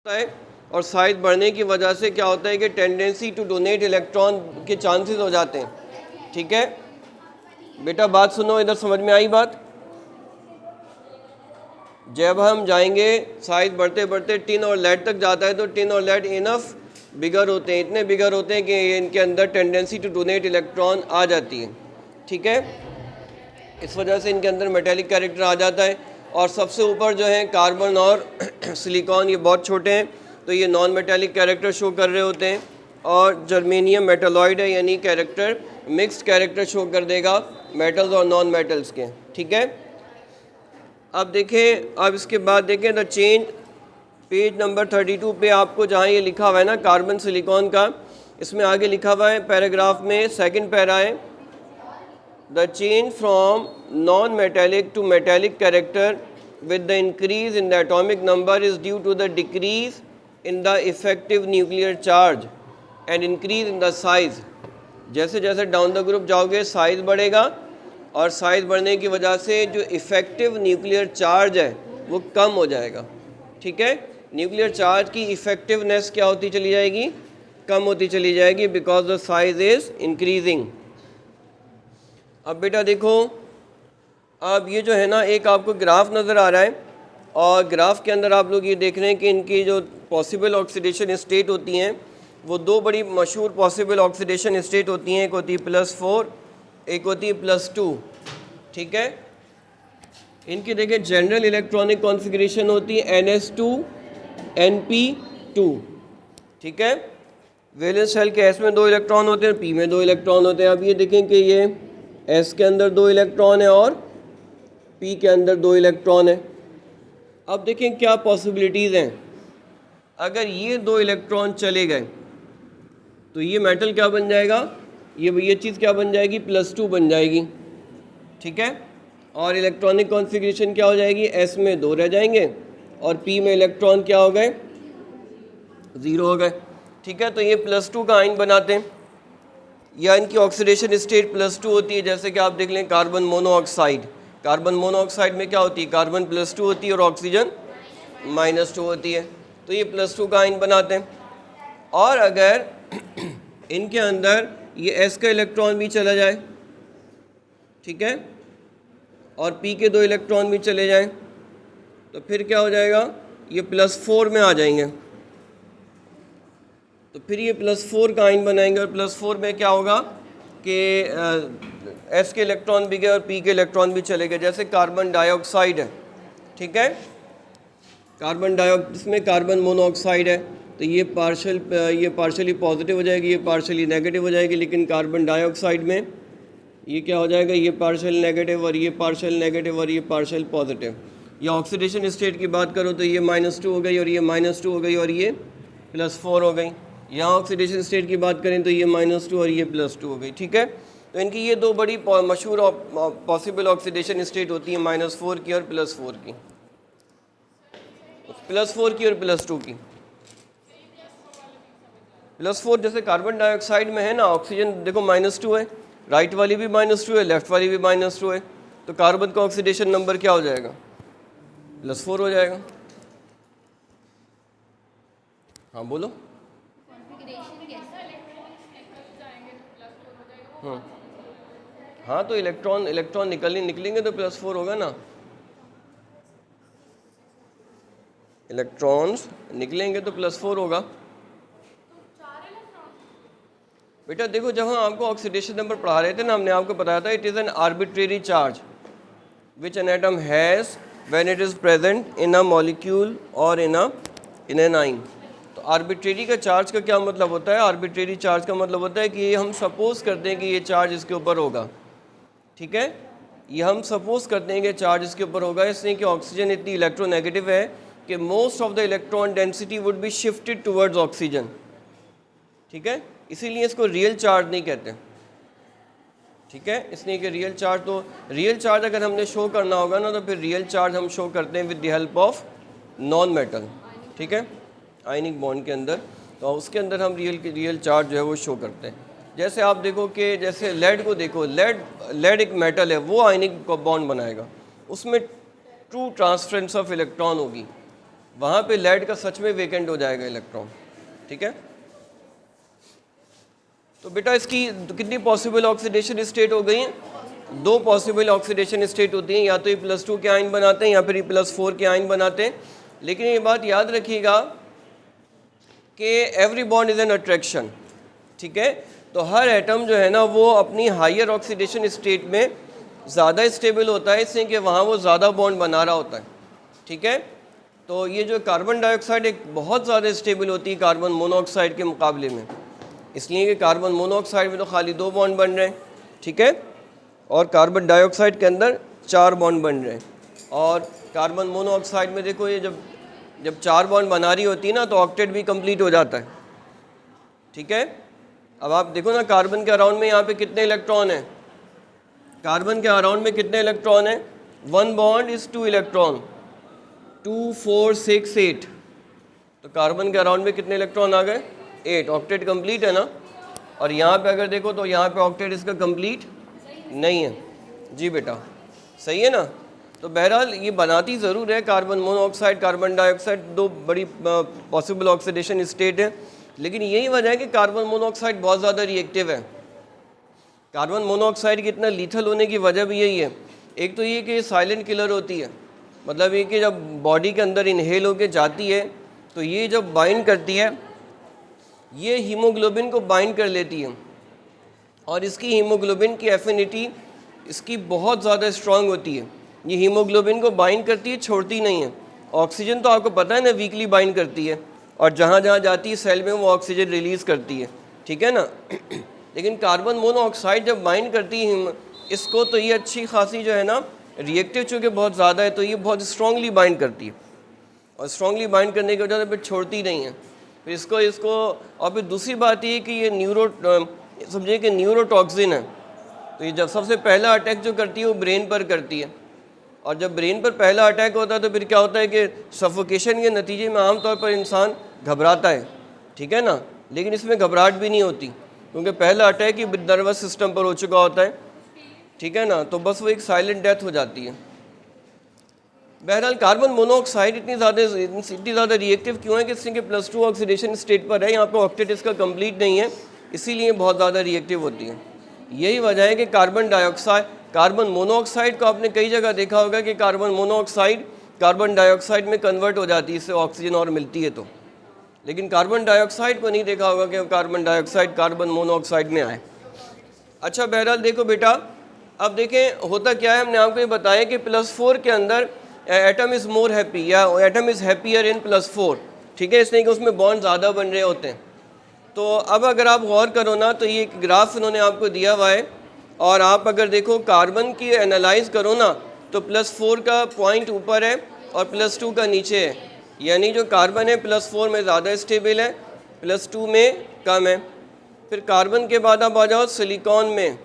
होता है और साइज बढ़ने की वजह से क्या होता है कि टेंडेंसी टू डोनेट इलेक्ट्रॉन के चांसेस हो जाते हैं। ठीक है बेटा, बात सुनो, इधर समझ में आई बात। जब हम जाएंगे साइज बढ़ते बढ़ते टिन और लेड तक जाता है तो टिन और लेड इनफ बिगर होते हैं, इतने बिगर होते हैं कि इनके अंदर टेंडेंसी टू डोनेट इलेक्ट्रॉन आ जाती है। ठीक है, इस वजह से इनके अंदर मेटेलिक कैरेक्टर आ जाता है। और सबसे ऊपर जो है कार्बन और सिलिकॉन, ये बहुत छोटे हैं तो ये नॉन मेटेलिक कैरेक्टर शो कर रहे होते हैं। और जर्मेनियम मेटालॉइड है, यानी कैरेक्टर मिक्स्ड कैरेक्टर शो कर देगा मेटल्स और नॉन मेटल्स के। ठीक है, अब देखें, अब इसके बाद देखें द चेंज, पेज नंबर 32 पे आपको जहाँ ये लिखा हुआ है ना कार्बन सिलिकॉन का, इसमें आगे लिखा हुआ है पैराग्राफ में सेकंड पैरा है, the change from non-metallic to metallic character with the increase in the atomic number is due to the decrease in the effective nuclear charge and increase in the size. जैसे जैसे down the group जाओगे size बढ़ेगा और size बढ़ने की वजह से जो इफ़ेक्टिव न्यूक्लियर चार्ज है वो कम हो जाएगा। ठीक है, न्यूक्लियर चार्ज की इफ़ेक्टिवनेस क्या होती चली जाएगी, कम होती चली जाएगी, because the size is increasing. अब बेटा देखो, अब ये जो है ना एक आपको ग्राफ नज़र आ रहा है और ग्राफ के अंदर आप लोग ये देख रहे हैं कि इनकी जो पॉसिबल ऑक्सीडेशन स्टेट होती हैं वो दो बड़ी मशहूर पॉसिबल ऑक्सीडेशन स्टेट होती हैं, एक होती है +4, एक होती है +2। ठीक है, इनकी देखें जनरल इलेक्ट्रॉनिक कॉन्फ़िगरेशन होती है NS2 NP2। ठीक है, वैलेंस शेल के S में 2 इलेक्ट्रॉन होते हैं, P में 2 इलेक्ट्रॉन होते हैं। अब ये देखें कि ये S के अंदर 2 इलेक्ट्रॉन है और P के अंदर 2 इलेक्ट्रॉन है। अब देखें क्या पॉसिबिलिटीज़ हैं, अगर ये 2 इलेक्ट्रॉन चले गए तो ये मेटल क्या बन जाएगा, ये चीज़ क्या बन जाएगी, +2 बन जाएगी। ठीक है, और इलेक्ट्रॉनिक कॉन्फ़िगरेशन क्या हो जाएगी, S में 2 रह जाएंगे और P में इलेक्ट्रॉन क्या हो गए, 0 हो गए। ठीक है, तो ये +2 का आयन बनाते हैं या इनकी ऑक्सीडेशन स्टेट +2 होती है। जैसे कि आप देख लें कार्बन मोनोऑक्साइड, कार्बन मोनोऑक्साइड में क्या होती है, कार्बन +2 होती है और ऑक्सीजन -2 होती है, तो ये +2 का आयन बनाते हैं। और अगर इनके अंदर ये S का इलेक्ट्रॉन भी चला जाए, ठीक है, और P के 2 इलेक्ट्रॉन भी चले जाएं तो फिर क्या हो जाएगा, ये +4 में आ जाएंगे, तो फिर ये +4 का आयन बनाएंगे और +4 में क्या होगा कि S के इलेक्ट्रॉन भी गए और P के इलेक्ट्रॉन भी चले गए। जैसे कार्बन डाइऑक्साइड है, ठीक है, कार्बन डाइऑक्साइड इसमें कार्बन मोनोऑक्साइड है तो ये पार्शली पॉजिटिव हो जाएगी, ये पार्शली नेगेटिव हो जाएगी। लेकिन कार्बन डाइऑक्साइड में ये क्या हो जाएगा, ये पार्शल नेगेटिव और ये पार्शल नेगेटिव और ये पार्शल पॉजिटिव। या ऑक्सीडेशन स्टेट की बात करो तो ये -2 हो गई और ये -2 हो गई और ये +4 हो गई। यहाँ ऑक्सीडेशन स्टेट की बात करें तो ये -2 और ये +2 हो गई। ठीक है, तो इनकी ये दो बड़ी मशहूर पॉसिबल ऑक्सीडेशन स्टेट होती है, -4 की और +4 की, +4 की और +2 की। +4 जैसे कार्बन डाइऑक्साइड में है ना, ऑक्सीजन देखो -2 है, राइट वाली भी -2 है, लेफ्ट वाली भी -2 है, तो कार्बन का ऑक्सीडेशन नंबर क्या हो जाएगा, +4 हो जाएगा। हाँ बोलो। हाँ, तो इलेक्ट्रॉन निकलेंगे तो +4 होगा ना, इलेक्ट्रॉन्स निकलेंगे तो +4 होगा। बेटा देखो, जब हम आपको ऑक्सीडेशन नंबर पढ़ा रहे थे ना, हमने आपको बताया था it is an arbitrary charge which an atom has when it is present in a molecule और इन एन आयन। तो आर्बिट्रेरी का चार्ज का क्या मतलब होता है, आर्बिट्रेरी चार्ज का मतलब होता है कि हम सपोज करते हैं कि ये चार्ज इसके ऊपर होगा। ठीक है, ये हम सपोज करते हैं कि चार्ज इसके ऊपर होगा, इसलिए कि ऑक्सीजन इतनी इलेक्ट्रोनेगेटिव है कि most of the electron density would be shifted towards oxygen. ठीक है, इसीलिए इसको रियल चार्ज नहीं कहते। ठीक है, इसलिए कि रियल चार्ज अगर हमने शो करना होगा ना तो फिर रियल चार्ज हम शो करते हैं with the help of non metal. ठीक है, आयनिक बॉन्ड के अंदर, तो उसके अंदर हम रियल चार्ज जो है वो शो करते हैं। जैसे आप देखो कि जैसे लेड को देखो, लेड एक मेटल है, वो आयनिक बॉन्ड बनाएगा, उसमें ट्रू ट्रांसफरेंस ऑफ इलेक्ट्रॉन होगी। वहाँ पे लेड का सच में वेकेंट हो जाएगा इलेक्ट्रॉन। ठीक है, तो बेटा इसकी कितनी पॉसिबल ऑक्सीडेशन स्टेट हो गई हैं? 2 पॉसिबल ऑक्सीडेशन स्टेट होती हैं, या तो ये +2 के आयन बनाते हैं या फिर ये +4 के आयन बनाते हैं। लेकिन ये बात याद रखिएगा कि every bond is an attraction. ठीक है, तो हर एटम जो है ना वो अपनी हायर ऑक्सीडेशन स्टेट में ज़्यादा स्टेबल होता है, इसलिए कि वहाँ वो ज़्यादा बॉन्ड बना रहा होता है। ठीक है, तो ये जो कार्बन डाइऑक्साइड एक बहुत ज़्यादा स्टेबल होती है कार्बन मोनोऑक्साइड के मुकाबले में, इसलिए कि कार्बन मोनोऑक्साइड में तो खाली 2 बॉन्ड बन रहे हैं। ठीक है, और कार्बन डाइऑक्साइड के अंदर 4 बॉन्ड बन रहे हैं। और कार्बन मोनोऑक्साइड में देखो ये जब 4 बॉन्ड बना रही होती है ना तो ऑक्टेट भी कंप्लीट हो जाता है। ठीक है, अब आप देखो ना कार्बन के अराउंड में यहाँ पे कितने इलेक्ट्रॉन हैं? कार्बन के अराउंड में कितने इलेक्ट्रॉन हैं? 1 बॉन्ड इज़ 2 इलेक्ट्रॉन, 2 4 6 8। तो कार्बन के अराउंड में कितने इलेक्ट्रॉन आ गए? 8। ऑक्टेट कंप्लीट है ना। और यहाँ पे अगर देखो तो यहाँ पे ऑक्टेट इसका कंप्लीट नहीं है। जी बेटा, सही है ना। तो बहरहाल ये बनाती ज़रूर है कार्बन मोनोऑक्साइड कार्बन डाइऑक्साइड, 2 बड़ी पॉसिबल ऑक्सीडेशन स्टेट है। लेकिन यही वजह है कि कार्बन मोनोऑक्साइड बहुत ज़्यादा रिएक्टिव है। कार्बन मोनोऑक्साइड के इतना लीथल होने की वजह भी यही है। एक तो ये कि साइलेंट किलर होती है, मतलब ये कि जब बॉडी के अंदर इनहेल होके जाती है तो ये जब बाइंड करती है ये हीमोग्लोबिन को बाइंड कर लेती है, और इसकी हीमोग्लोबिन की एफिनिटी इसकी बहुत ज़्यादा स्ट्रांग होती है। ये हीमोग्लोबिन को बाइंड करती है, छोड़ती नहीं है। ऑक्सीजन तो आपको पता है ना वीकली बाइंड करती है, और जहाँ जहाँ जाती है सेल में वो ऑक्सीजन रिलीज़ करती है। ठीक है ना। लेकिन कार्बन मोनोऑक्साइड जब बाइंड करती है इसको तो ये अच्छी खासी जो है ना रिएक्टिव चूँकि बहुत ज़्यादा है तो ये बहुत स्ट्रांगली बाइंड करती है, और स्ट्रांगली बाइंड करने की वजह से फिर छोड़ती नहीं है। फिर इसको और फिर दूसरी बात ये कि ये समझिए कि न्यूरोटॉक्सिन है, तो ये जब सबसे पहला अटैक जो करती है वो ब्रेन पर करती है, और जब ब्रेन पर पहला अटैक होता है तो फिर क्या होता है कि सफोकेशन के नतीजे में आमतौर पर इंसान घबराता है। ठीक है ना, लेकिन इसमें घबराहट भी नहीं होती क्योंकि पहला अटैक ही नर्वस सिस्टम पर हो चुका होता है। ठीक है ना, तो बस वो एक साइलेंट डेथ हो जाती है। बहरहाल कार्बन मोनोऑक्साइड इतनी ज़्यादा रिएक्टिव क्यों है कि इसलिए कि +2 ऑक्सीडेशन स्टेट पर है, यहाँ पे ऑक्टेट इसका कंप्लीट नहीं है, इसीलिए बहुत ज़्यादा रिएक्टिव होती है। यही वजह है कि कार्बन मोनोऑक्साइड को आपने कई जगह देखा होगा कि कार्बन मोनोऑक्साइड कार्बन डाइऑक्साइड में कन्वर्ट हो जाती है, इससे ऑक्सीजन और मिलती है तो। लेकिन कार्बन डाइऑक्साइड को नहीं देखा होगा कि कार्बन डाइऑक्साइड कार्बन मोनोऑक्साइड में आए। अच्छा बहरहाल देखो बेटा, अब देखें होता क्या है, हमने आपको ये बताया कि +4 के अंदर एटम इज़ मोर हैप्पी या एटम इज़ हैप्पियर इन +4। ठीक है, इसलिए कि उसमें बॉन्ड ज़्यादा बन रहे होते हैं। तो अब अगर आप गौर करो ना तो ये एक ग्राफ इन्होंने आपको दिया हुआ है, और आप अगर देखो कार्बन की एनालाइज करो ना तो +4 का पॉइंट ऊपर है और +2 का नीचे है, यानी जो कार्बन है +4 में ज़्यादा स्टेबल है, +2 में कम है। फिर कार्बन के बाद आप आ जाओ सिलिकॉन में।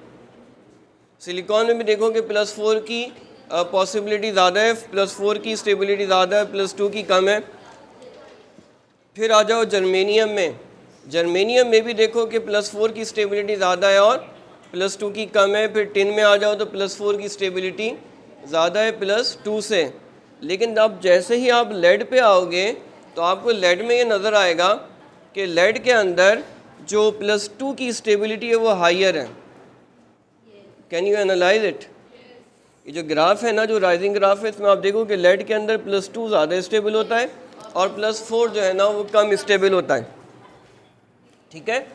सिलिकॉन में भी देखो कि +4 की पॉसिबिलिटी ज़्यादा है, +4 की स्टेबिलिटी ज़्यादा है, +2 की कम है। फिर आ जाओ जर्मेनियम में। जर्मेनियम में भी देखो कि +4 की स्टेबिलिटी ज़्यादा है और +2 की कम है। फिर टिन में आ जाओ तो +4 की स्टेबिलिटी ज़्यादा है +2 से। लेकिन अब जैसे ही आप लेड पे आओगे तो आपको लेड में ये नज़र आएगा कि लेड के अंदर जो +2 की स्टेबिलिटी है वो हायर है। Can you analyse it? ये जो ग्राफ है ना, जो राइजिंग ग्राफ है, इसमें आप देखो कि लेड के अंदर +2 ज़्यादा स्टेबल होता है और +4 जो है ना वो कम स्टेबल होता है। ठीक है,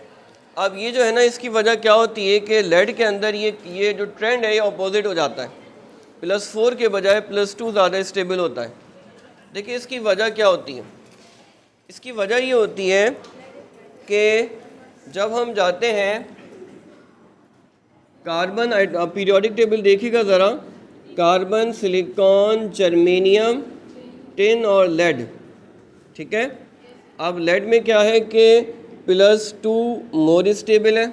अब ये जो है ना इसकी वजह क्या होती है कि लेड के अंदर ये जो ट्रेंड है ये अपोजिट हो जाता है, +4 के बजाय +2 ज़्यादा स्टेबल होता है। देखिए इसकी वजह क्या होती है, इसकी वजह ये होती है कि जब हम जाते हैं कार्बन पीरियोडिक टेबल देखिएगा ज़रा, कार्बन सिलिकॉन जर्मेनियम टिन और लेड। ठीक है, अब लेड में क्या है कि +2 मोर स्टेबल है,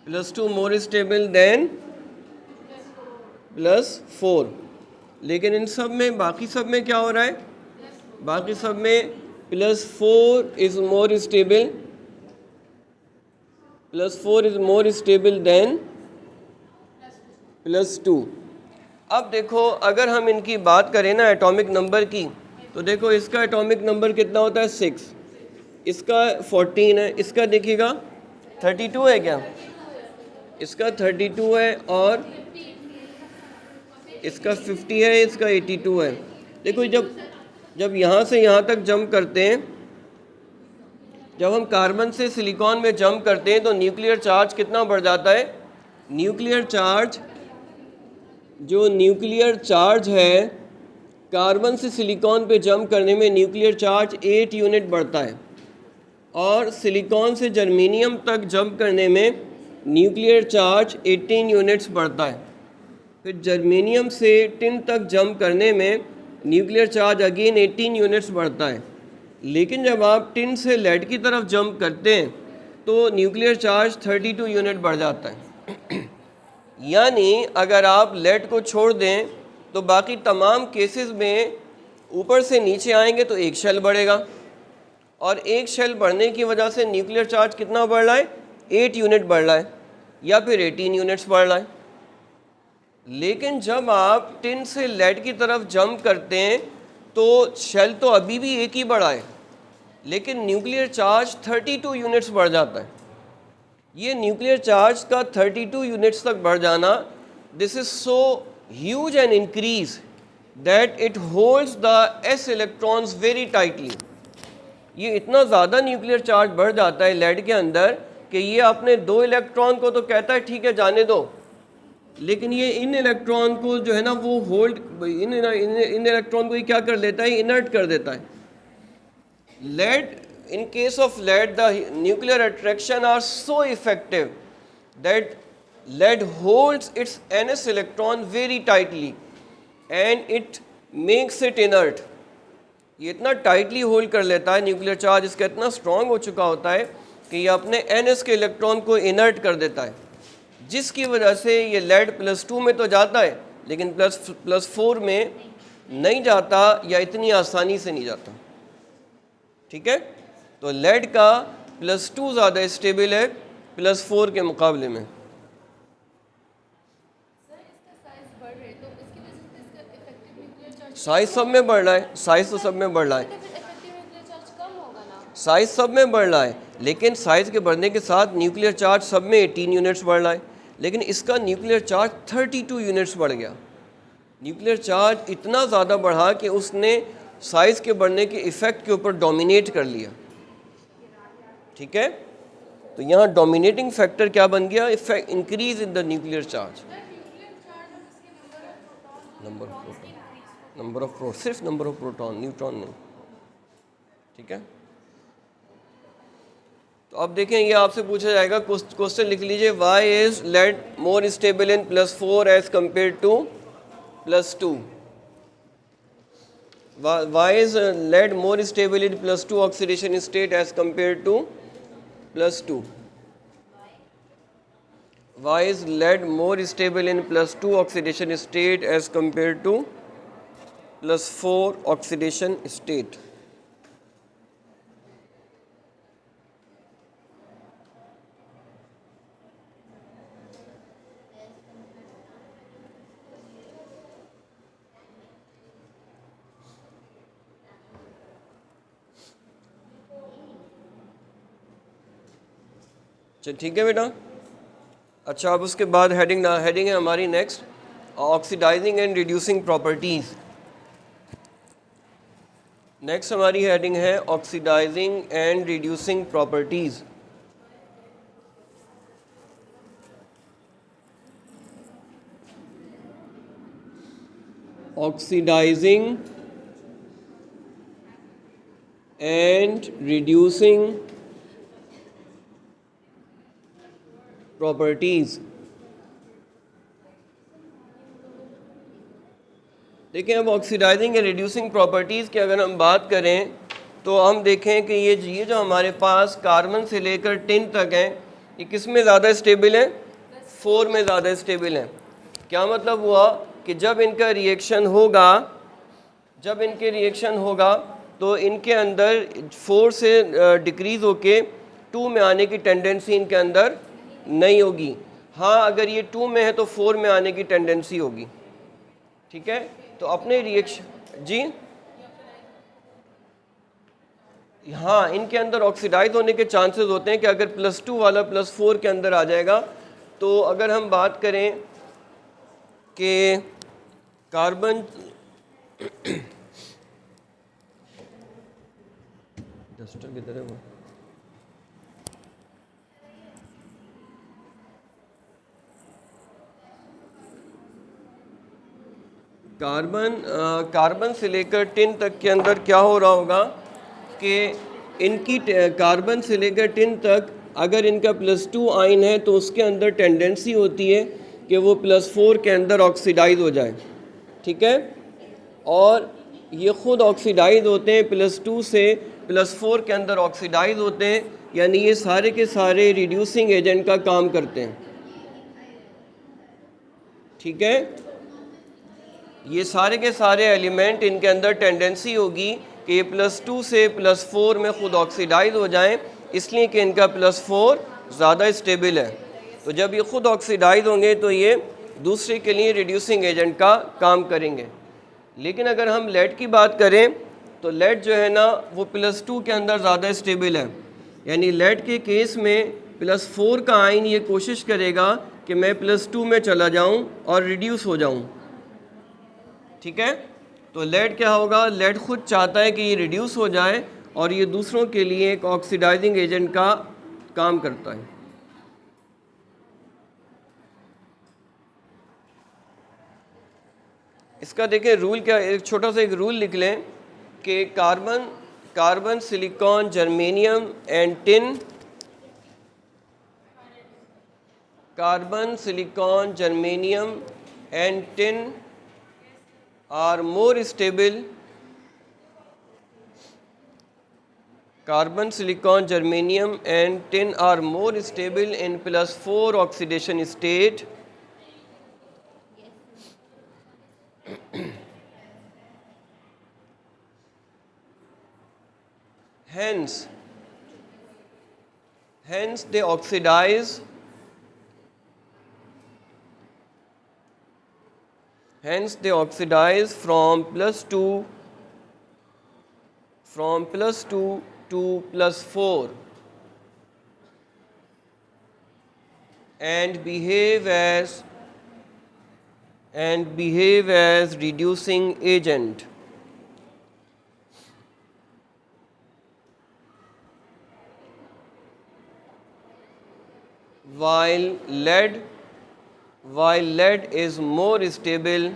+2 मोर स्टेबल देन +4। लेकिन इन सब में बाकी सब में क्या हो रहा है, बाकी सब में +4 is more stable, +4 is more stable then +2। अब देखो अगर हम इनकी बात करें ना एटॉमिक नंबर की, तो देखो इसका एटॉमिक नंबर कितना होता है 6, इसका 14 है, इसका देखिएगा 32 है क्या, इसका 32 है और इसका 50 है, इसका 82 है। देखो जब जब यहाँ से यहाँ तक जंप करते हैं, जब हम कार्बन से सिलिकॉन में जंप करते हैं तो न्यूक्लियर चार्ज कितना बढ़ जाता है। न्यूक्लियर चार्ज, जो न्यूक्लियर चार्ज है कार्बन से सिलिकॉन पे जंप करने में न्यूक्लियर चार्ज 8 यूनिट बढ़ता है, और सिलिकॉन से जर्मेनियम तक जंप करने में न्यूक्लियर चार्ज 18 यूनिट्स बढ़ता है। फिर जर्मेनियम से टिन तक जंप करने में न्यूक्लियर चार्ज अगेन 18 यूनिट्स बढ़ता है। लेकिन जब आप टिन से लेड की तरफ जंप करते हैं तो न्यूक्लियर चार्ज 32 यूनिट बढ़ जाता है। यानी अगर आप लेड को छोड़ दें तो बाकी तमाम केसेस में ऊपर से नीचे आएंगे तो एक शेल बढ़ेगा, और एक शेल बढ़ने की वजह से न्यूक्लियर चार्ज कितना बढ़ रहा है, 8 यूनिट बढ़ रहा है या फिर 18 यूनिट्स बढ़ रहा है। लेकिन जब आप टिन से लेड की तरफ जंप करते हैं तो शेल तो अभी भी एक ही बढ़ा है, लेकिन न्यूक्लियर चार्ज 32 यूनिट्स बढ़ जाता है। ये न्यूक्लियर चार्ज का 32 यूनिट्स तक बढ़ जाना, this is so huge an increase that it holds the s electrons very tightly. ये इतना ज़्यादा न्यूक्लियर चार्ज बढ़ जाता है लेड के अंदर कि ये अपने 2 इलेक्ट्रॉन को तो कहता है ठीक है जाने दो, लेकिन ये इन इलेक्ट्रॉन को जो है ना वो होल्ड, इन इलेक्ट्रॉन को ये क्या कर लेता है, इनर्ट कर देता है। Lead, in case of lead the nuclear attraction are so effective that lead holds its ns electron very tightly and it makes it inert। ये इतना टाइटली होल्ड कर लेता है, न्यूक्लियर चार्ज इसका इतना स्ट्रॉन्ग हो चुका होता है कि ये अपने ns के इलेक्ट्रॉन को इनर्ट कर देता है, जिसकी वजह से ये लेड +2 में तो जाता है लेकिन +4 में नहीं जाता, या इतनी आसानी से नहीं जाता। ठीक है, तो लेड का +2 ज़्यादा स्टेबल है +4 के मुकाबले में। साइज सब में बढ़ रहा है, साइज तो सब में बढ़ रहा है, साइज सब में बढ़ रहा है, लेकिन साइज के बढ़ने के साथ न्यूक्लियर चार्ज सब में 18 यूनिट्स बढ़ रहा है, लेकिन इसका न्यूक्लियर चार्ज 32 यूनिट्स बढ़ गया। न्यूक्लियर चार्ज इतना ज़्यादा बढ़ा कि उसने साइज के बढ़ने के इफ़ेक्ट के ऊपर डोमिनेट कर लिया। ठीक है, तो यहाँ डोमिनेटिंग फैक्टर क्या बन गया, effect increase in the nuclear charge, number of proton, number of proton, सिर्फ नंबर ऑफ प्रोटॉन, न्यूट्रॉन नहीं। ठीक है, तो अब देखें ये आपसे पूछा जाएगा, क्वेश्चन लिख लीजिए, why is lead more stable in +4 as compare to +2। Why is lead more stable in +2 oxidation state as compared to +2? Why is lead more stable in +2 oxidation state as compared to +4 oxidation state? चल ठीक है बेटा। अच्छा, अब उसके बाद heading है हमारी next, oxidising and reducing properties. Next हमारी हेडिंग है oxidising and reducing properties. Oxidising and reducing properties. देखिए, अब ऑक्सीडाइजिंग एंड रिड्यूसिंग प्रॉपर्टीज़ की अगर हम बात करें तो हम देखें कि ये जो हमारे पास कार्बन से लेकर टिन तक हैं, ये किस में ज़्यादा स्टेबल है, 4 में ज़्यादा स्टेबल है। क्या मतलब हुआ कि जब इनका रिएक्शन होगा तो इनके अंदर 4 से डिक्रीज़ होके 2 में आने की टेंडेंसी इनके अंदर नहीं होगी। हाँ, अगर ये 2 में है तो 4 में आने की टेंडेंसी होगी। ठीक है, तो अपने रिएक्शन जी हाँ, इनके अंदर ऑक्सीडाइज होने के चांसेस होते हैं कि अगर +2 वाला +4 के अंदर आ जाएगा। तो अगर हम बात करें कि कार्बन डस्टर किधर है वो, कार्बन से लेकर टिन तक के अंदर क्या हो रहा होगा कि इनकी कार्बन से लेकर टिन तक अगर इनका +2 आयन है तो उसके अंदर टेंडेंसी होती है कि वो +4 के अंदर ऑक्सीडाइज हो जाए। ठीक है, और ये ख़ुद ऑक्सीडाइज होते हैं, +2 से +4 के अंदर ऑक्सीडाइज होते हैं, यानी ये सारे के सारे रिड्यूसिंग एजेंट का काम करते हैं। ठीक है, ये सारे के सारे एलिमेंट इनके अंदर टेंडेंसी होगी कि ये +2 से +4 में ख़ुद ऑक्सीडाइज हो जाएं, इसलिए कि इनका +4 ज़्यादा स्टेबल है। तो जब ये ख़ुद ऑक्सीडाइज होंगे तो ये दूसरे के लिए रिड्यूसिंग एजेंट का काम करेंगे। लेकिन अगर हम लेड की बात करें तो लेड जो है ना वो +2 के अंदर ज़्यादा स्टेबल है, यानी लेड के केस में +4 का आयन ये कोशिश करेगा कि मैं +2 में चला जाऊं और रिड्यूस हो जाऊं। ठीक है, तो लेड क्या होगा, लेड खुद चाहता है कि ये रिड्यूस हो जाए और ये दूसरों के लिए एक ऑक्सीडाइजिंग एजेंट का काम करता है। इसका देखें रूल क्या, एक छोटा सा एक रूल लिख लें कि carbon silicon germanium and tin, carbon silicon germanium and tin are more stable, carbon, silicon, germanium and tin are more stable in +4 oxidation state. Hence they oxidize. Hence they oxidize from +2 to +4 and behave as reducing agent. While lead is more stable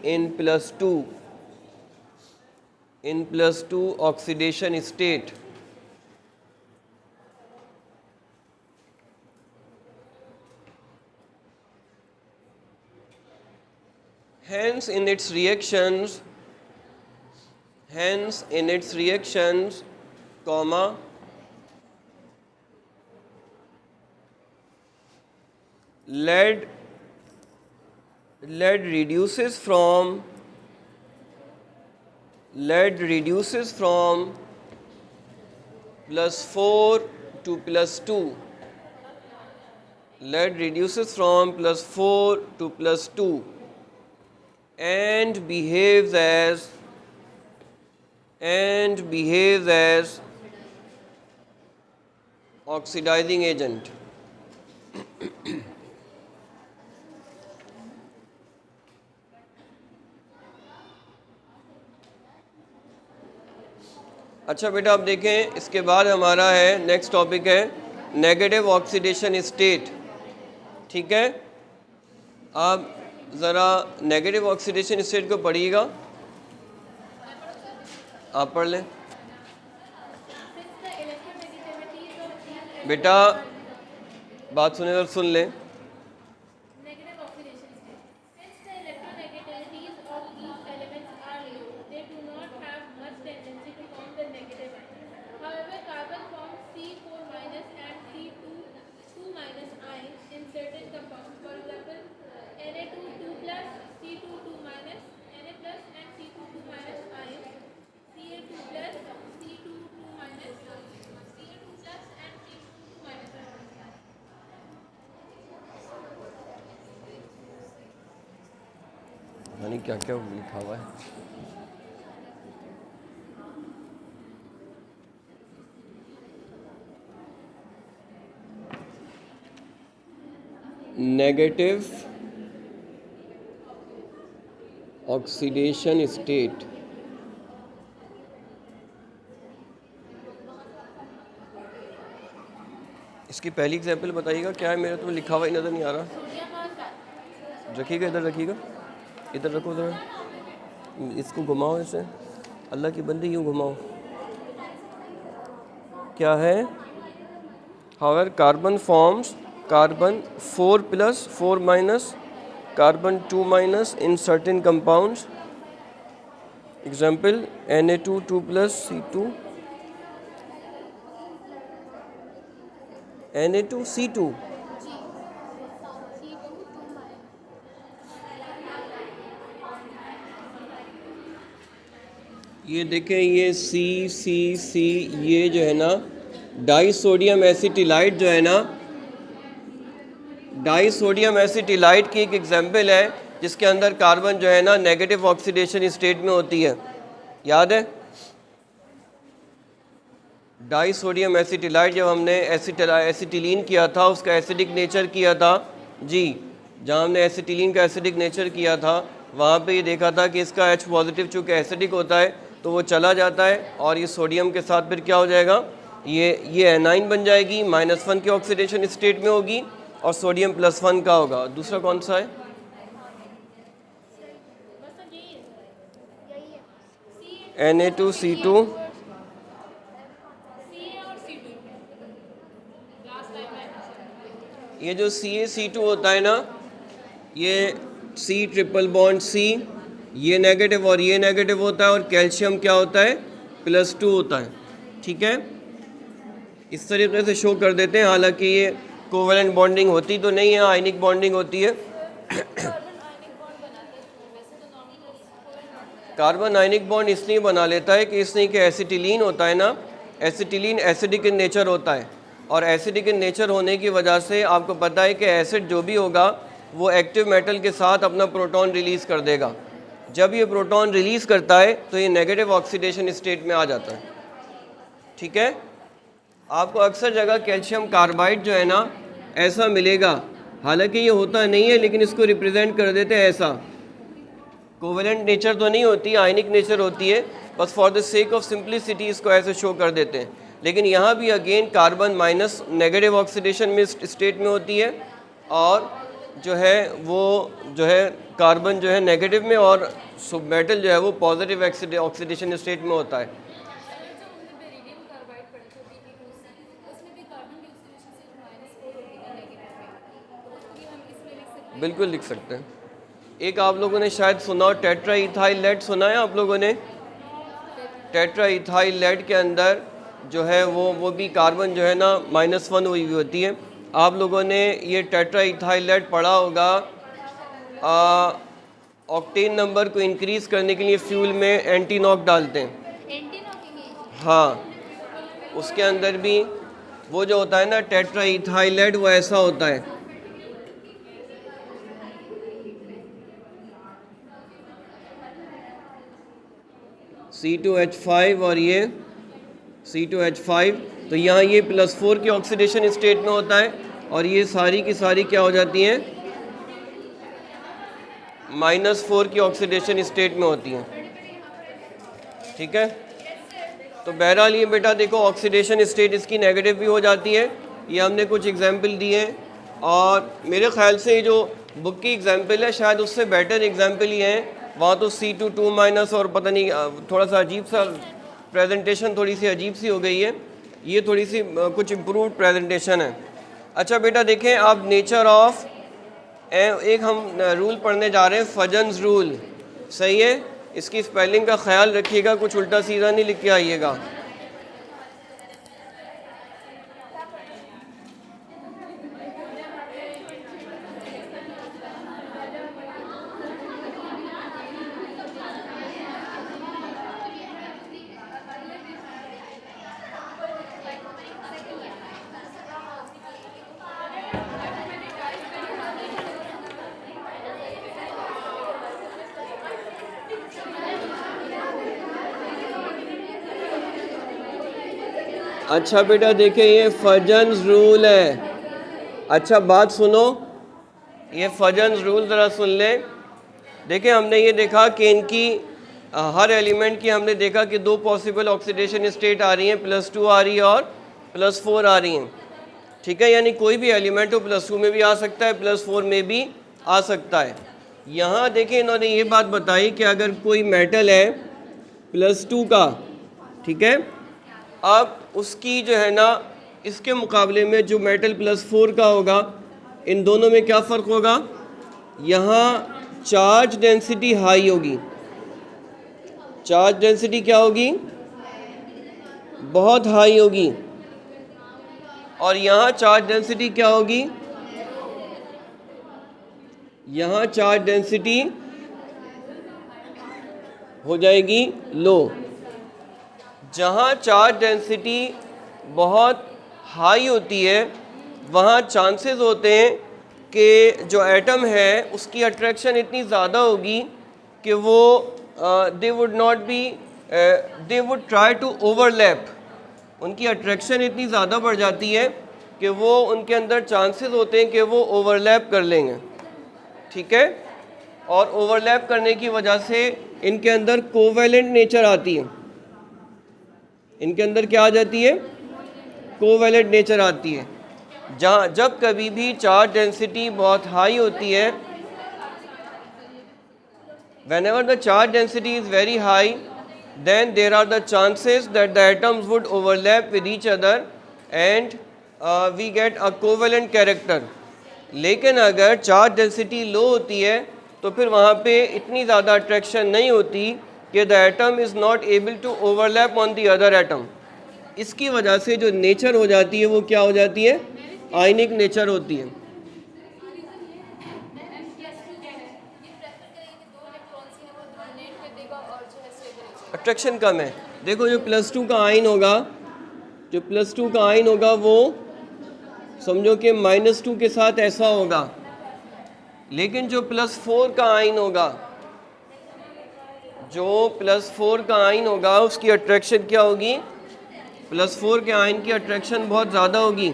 in +2 oxidation state. Hence in its reactions, comma, lead reduces from +4 to +2. Lead reduces from +4 to +2 and behaves as oxidizing agent. अच्छा बेटा, अब देखें इसके बाद हमारा है next topic है negative oxidation state. ठीक है, आप ज़रा नेगेटिव ऑक्सीडेशन स्टेट को पढ़िएगा, आप पढ़ लें बेटा, बात सुने और सुन लें। नहीं क्या क्या लिखा हुआ है। नेगेटिव ऑक्सीडेशन स्टेट, इसकी पहली एग्जांपल बताइएगा क्या है, मेरा तो लिखा हुआ ही नज़र नहीं आ रहा। रखिएगा, इधर रखिएगा, इधर रखो, इधर इसको घुमाओ, ऐसे अल्लाह की बंदी यूँ घुमाओ। क्या है? However carbon forms carbon 4+4- carbon 2- in certain compounds. Example Na2 2+C2, Na2C2। ये देखें, ये C ये जो है ना डाई सोडियम एसिटिलाइट जो है ना, डाई सोडियम एसिटिलाइट की एक एग्जाम्पल है जिसके अंदर कार्बन जो है ना नेगेटिव ऑक्सीडेशन स्टेट में होती है। याद है डाई सोडियम एसिटिलाइट जब हमने एसिटिलीन किया था, उसका एसिडिक नेचर किया था जी, जहाँ हमने एसिटिलीन का एसिडिक नेचर किया था वहाँ पे ये देखा था कि इसका H पॉजिटिव चूँकि एसिडिक होता है तो वो चला जाता है और ये सोडियम के साथ फिर क्या हो जाएगा, ये एनाइन बन जाएगी, -1 के ऑक्सीडेशन स्टेट में होगी और सोडियम +1 का होगा। दूसरा कौन सा है? Na2C2, ये जो CaC2 होता है ना, ये C ट्रिपल बॉन्ड C, ये नेगेटिव और ये नेगेटिव होता है और कैल्शियम क्या होता है, +2 होता है। ठीक है, इस तरीके से शो कर देते हैं। हालांकि ये कोवेलेंट बॉन्डिंग होती तो नहीं है, आयनिक बॉन्डिंग होती है। कार्बन आयनिक बॉन्ड इसलिए बना लेता है कि इसलिए कि एसिटिलीन होता है ना, एसिटिलीन एसिडिक इन नेचर होता है और एसिडिक इन नेचर होने की वजह से आपको पता है कि एसिड जो भी होगा वो एक्टिव मेटल के साथ अपना प्रोटॉन रिलीज़ कर देगा। जब ये प्रोटॉन रिलीज़ करता है तो ये नेगेटिव ऑक्सीडेशन स्टेट में आ जाता है। ठीक है, आपको अक्सर जगह कैल्शियम कार्बाइड जो है ना ऐसा मिलेगा, हालांकि ये होता नहीं है लेकिन इसको रिप्रेजेंट कर देते हैं ऐसा। कोवेलेंट नेचर तो नहीं होती, आयनिक नेचर होती है, बस for the sake of simplicity इसको ऐसे शो कर देते हैं। लेकिन यहाँ भी again carbon minus negative oxidation में स्टेट में होती है और जो है वो जो है कार्बन जो है नेगेटिव में और सब मेटल जो है वो पॉजिटिव ऑक्सीडेशन स्टेट में होता है। बिल्कुल लिख सकते हैं। एक आप लोगों ने शायद सुना, टेट्रा इथाइल लेड सुना है आप लोगों ने? टेट्रा इथाइल लेड के अंदर जो है वो भी कार्बन जो है ना -1 हुई होती है। आप लोगों ने ये टेट्रा इथाइल लेड पढ़ा होगा, ऑक्टेन नंबर को इंक्रीज करने के लिए फ्यूल में एंटी नॉक डालते हैं। हाँ, उसके अंदर भी वो जो होता है ना टेट्रा इथाइल लेड वो ऐसा होता है। C2H5 और ये C2H5, तो यहाँ ये +4 के ऑक्सीडेशन स्टेट में होता है और ये सारी की सारी क्या हो जाती हैं, -4 की ऑक्सीडेशन स्टेट में होती हैं। ठीक है, तो बहरहाल ये बेटा देखो ऑक्सीडेशन स्टेट इसकी नेगेटिव भी हो जाती है। ये हमने कुछ एग्जाम्पल दिए और मेरे ख्याल से ये जो बुक की एग्जाम्पल है शायद उससे बेटर एग्जाम्पल ही है। वहाँ तो C2 2- और पता नहीं थोड़ा सा अजीब सा प्रेजेंटेशन, थोड़ी सी अजीब सी हो गई है। ये थोड़ी सी कुछ इम्प्रूव्ड प्रेजेंटेशन है। अच्छा बेटा देखें आप नेचर ऑफ, एक हम रूल पढ़ने जा रहे हैं, फजन्स रूल। सही है, इसकी स्पेलिंग का ख्याल रखिएगा, कुछ उल्टा सीधा नहीं लिख के आइएगा। अच्छा बेटा देखिए ये फजन्स रूल है। अच्छा बात सुनो, ये फजन्स रूल ज़रा सुन लें। देखिए हमने ये देखा कि इनकी हर एलिमेंट की हमने देखा कि दो पॉसिबल ऑक्सीडेशन स्टेट आ रही हैं, +2 आ रही है और +4 आ रही हैं। ठीक है, यानी कोई भी एलिमेंट हो +2 में भी आ सकता है, +4 में भी आ सकता है। यहाँ देखिए इन्होंने ये बात बताई कि अगर कोई मेटल है +2 का, ठीक है, अब उसकी जो है ना इसके मुकाबले में जो मेटल +4 का होगा, इन दोनों में क्या फ़र्क होगा? यहाँ चार्ज डेंसिटी हाई होगी। चार्ज डेंसिटी क्या होगी? बहुत हाई होगी। और यहाँ चार्ज डेंसिटी क्या होगी? यहाँ चार्ज डेंसिटी हो जाएगी लो। जहाँ चार्ज डेंसिटी बहुत हाई होती है वहाँ चांसेस होते हैं कि जो एटम है उसकी अट्रैक्शन इतनी ज़्यादा होगी कि वो they would try to overlap. उनकी अट्रैक्शन इतनी ज़्यादा बढ़ जाती है कि वो उनके अंदर चांसेस होते हैं कि वो ओवरलैप कर लेंगे। ठीक है, और ओवरलैप करने की वजह से इनके अंदर कोवैलेंट नेचर आती है। इनके अंदर क्या आ जाती है? कोवैलेंट नेचर आती है। जब कभी भी चार्ज डेंसिटी बहुत हाई होती है, whenever the charge density is very high, then there are the chances that the atoms would overlap with each other and we get a covalent character. लेकिन अगर चार्ज डेंसिटी लो होती है तो फिर वहाँ पे इतनी ज़्यादा अट्रैक्शन नहीं होती कि the atom is not able to overlap on the other atom. इसकी वजह से जो नेचर हो जाती है वो क्या हो जाती है? आयनिक नेचर होती है। अट्रैक्शन कम है। देखो जो +2 का आयन होगा, जो +2 का आयन होगा वो समझो कि -2 के साथ ऐसा होगा, लेकिन जो +4 का आयन होगा, जो +4 का आयन होगा उसकी अट्रैक्शन क्या होगी? +4 के आयन की अट्रैक्शन बहुत ज़्यादा होगी।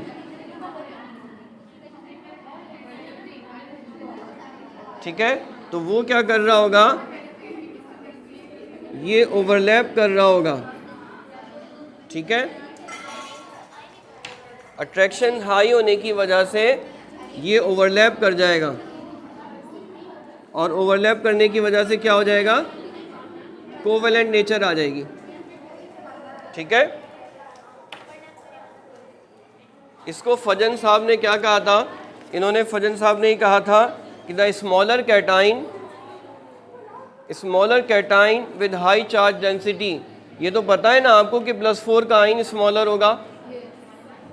ठीक है, तो वो क्या कर रहा होगा? ये ओवरलैप कर रहा होगा। ठीक है, अट्रैक्शन हाई होने की वजह से ये ओवरलैप कर जाएगा, और ओवरलैप करने की वजह से क्या हो जाएगा? कोवैलेंट नेचर आ जाएगी। ठीक है, इसको फजन साहब ने क्या कहा था? इन्होंने फजन साहब ने ही कहा था कि the smaller cation with high charge density. ये तो पता है ना आपको कि +4 का आइन स्मॉलर होगा,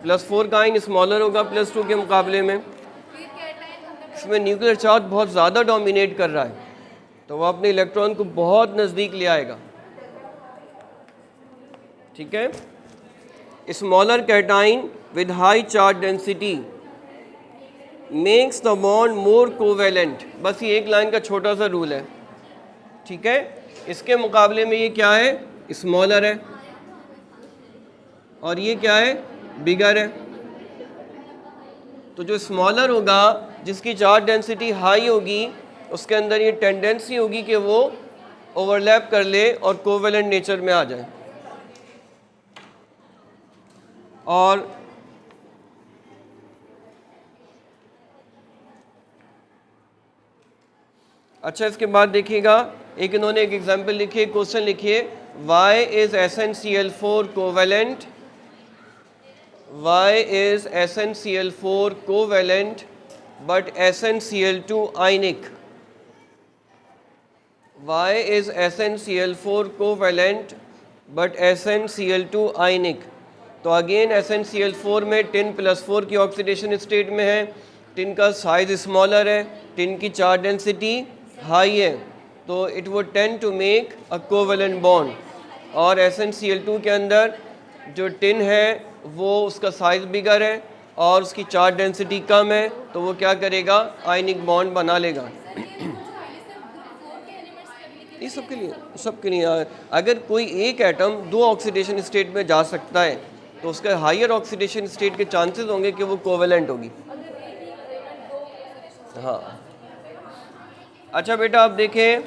+4 का आइन स्मॉलर होगा +2 के मुकाबले में। इसमें न्यूक्लियर चार्ज बहुत ज़्यादा डोमिनेट कर रहा है, तो वह अपने इलेक्ट्रॉन को बहुत नज़दीक ले आएगा। ठीक है, smaller cation with high charge density makes the bond more covalent. बस ये एक लाइन का छोटा सा रूल है। ठीक है, इसके मुकाबले में ये क्या है? स्मॉलर है, और ये क्या है? बिगर है। तो जो स्मॉलर होगा, जिसकी चार्ज डेंसिटी हाई होगी, उसके अंदर ये टेंडेंसी होगी कि वो ओवरलैप कर ले और कोवैलेंट नेचर में आ जाए। और अच्छा इसके बाद देखिएगा, एक इन्होंने एक एग्जांपल लिखी है, क्वेश्चन लिखिए, why is SnCl4 covalent, why is SnCl4 covalent but SnCl2 ionic. Why is SnCl4 covalent but SnCl2 ionic. तो अगेन SnCl4 में टिन +4 की ऑक्सीडेशन स्टेट में है, टिन का साइज स्मॉलर है, टिन की चार्ज डेंसिटी हाई है, तो it would tend to make a covalent bond. और SnCl2 के अंदर जो टिन है वो उसका साइज बिगर है और उसकी चार्ज डेंसिटी कम है, तो वो क्या करेगा? आयनिक बॉन्ड बना लेगा। ये सबके लिए अगर कोई एक एटम दो ऑक्सीडेशन स्टेट में जा सकता है तो उसका हायर ऑक्सीडेशन स्टेट के चांसेस होंगे कि वो कोवेलेंट होगी। हाँ, अच्छा बेटा अब देखें,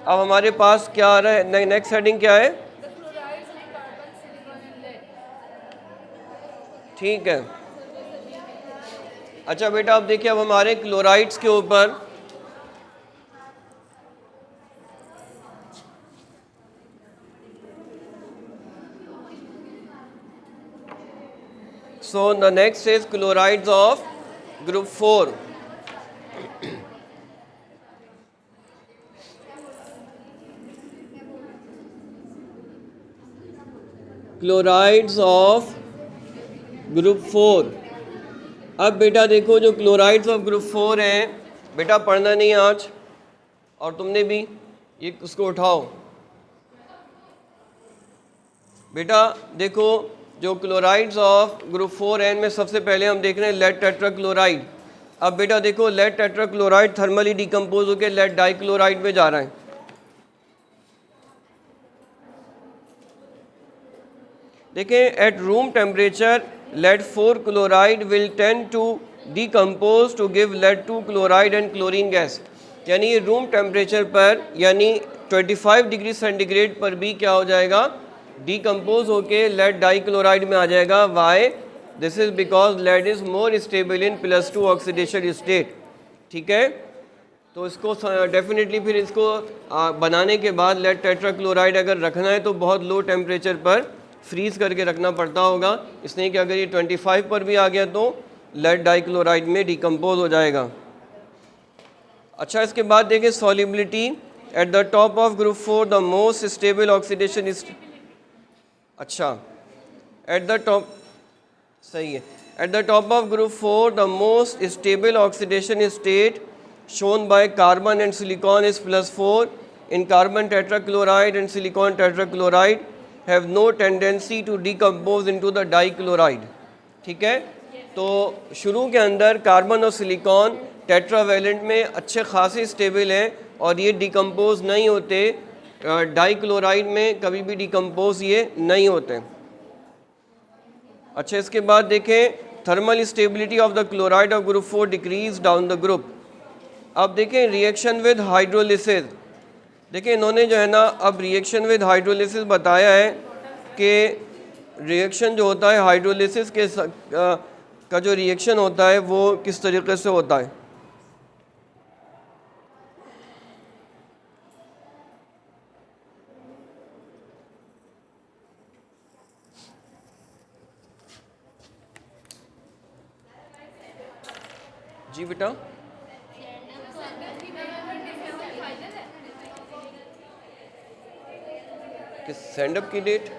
अब हमारे पास क्या आ रहा है, नेक्स्ट हेडिंग क्या है? ठीक है। अच्छा बेटा अब देखिए, अब हमारे क्लोराइड्स के ऊपर so the next is chlorides of group 4. Chlorides of group 4। अब बेटा देखो, जो क्लोराइड्स ऑफ ग्रुप 4 हैं, बेटा पढ़ना नहीं है आज, और तुमने भी ये उसको उठाओ। बेटा देखो, जो क्लोराइड्स ऑफ ग्रुप 4 हैं, में सबसे पहले हम देख रहे हैं लेड टेट्राक्लोराइड। अब बेटा देखो, लेड टेट्राक्लोराइड थर्मली डिकम्पोज होकर लेड डाइक्लोराइड में जा रहा है। देखें, at room temperature lead 4 chloride will tend to decompose to give lead 2 chloride and chlorine gas। यानी ये रूम टेम्परेचर पर, यानी 25 डिग्री सेंटीग्रेड पर भी क्या हो जाएगा, डिकम्पोज होके लेड डाइक्लोराइड में आ जाएगा। Why? This is because lead is more stable in +2 oxidation state. ठीक है, तो इसको डेफिनेटली फिर इसको बनाने के बाद लेड टेट्राक्लोराइड अगर रखना है तो बहुत लो टेम्परेचर पर फ्रीज करके रखना पड़ता होगा, इसलिए कि अगर ये 25 पर भी आ गया तो लेड डाइक्लोराइड में डिकम्पोज हो जाएगा। अच्छा, इसके बाद देखिए solubility at the top of group 4 the most stable oxidation is, अच्छा एट द टॉप, सही है, at the top of group 4 the most stable oxidation state shown by carbon and silicon is +4 in carbon tetrachloride and silicon tetrachloride have no tendency to decompose into the dichloride। ठीक है, तो शुरू के अंदर carbon और silicon tetravalent में अच्छे खासे स्टेबल हैं और ये डिकम्पोज नहीं होते, डाइक्लोराइड में कभी भी डिकम्पोज ये नहीं होते। अच्छा, इसके बाद देखें, thermal stability of the chloride of group 4 decrease down the group. अब देखें रिएक्शन विद हाइड्रोलिसिस, देखिए इन्होंने जो है ना अब रिएक्शन विद हाइड्रोलिसिस बताया है कि रिएक्शन जो होता है हाइड्रोलिसिस के का जो रिएक्शन होता है वो किस तरीके से होता है। जी बेटा, सेंड अप की डेट